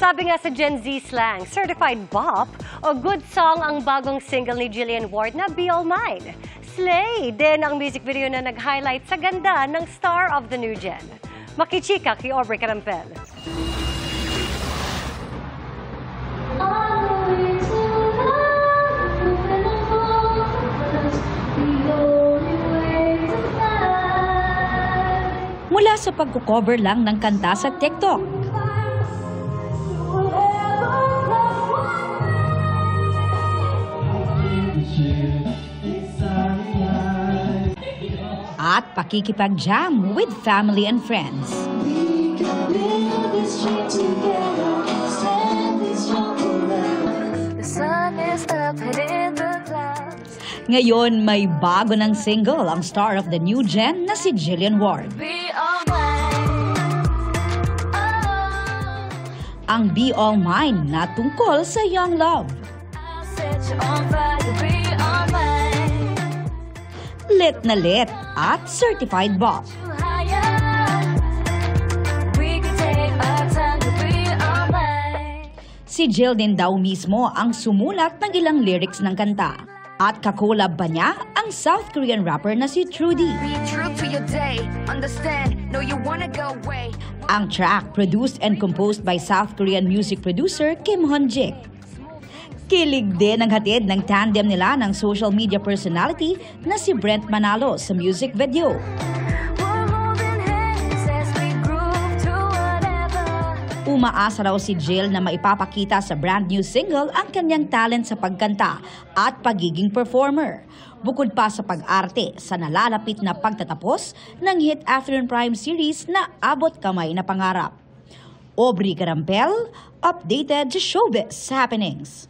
Sabi nga sa Gen Z slang, certified bop o good song ang bagong single ni Jillian Ward na Be All Mine. Slay din ang music video na nag-highlight sa ganda ng star of the new gen. Makichika kay Aubrey Carampel. Mula sa pagkukover lang ng kanta sa TikTok, at pakikipag-jam with family and friends. Ngayon, may bago ng single ang star of the new gen na si Jillian Ward. Ang Be All Mine na tungkol sa young love. Lit na lit at certified bop. Si Jill din daw mismo ang sumulat ng ilang lyrics ng kanta. At kakolab ba niya ang South Korean rapper na si Trudy? Ang track produced and composed by South Korean music producer Kim Hyun-jik. Kilig din ang hatid ng tandem nila ng social media personality na si Brent Manalo sa music video. Umaasa raw si Jill na maipapakita sa brand new single ang kanyang talent sa pagkanta at pagiging performer. Bukod pa sa pag-arte sa nalalapit na pagtatapos ng hit Afternoon Prime series na Abot Kamay na Pangarap. Aubrey Carampel, updated sa Showbiz Happenings.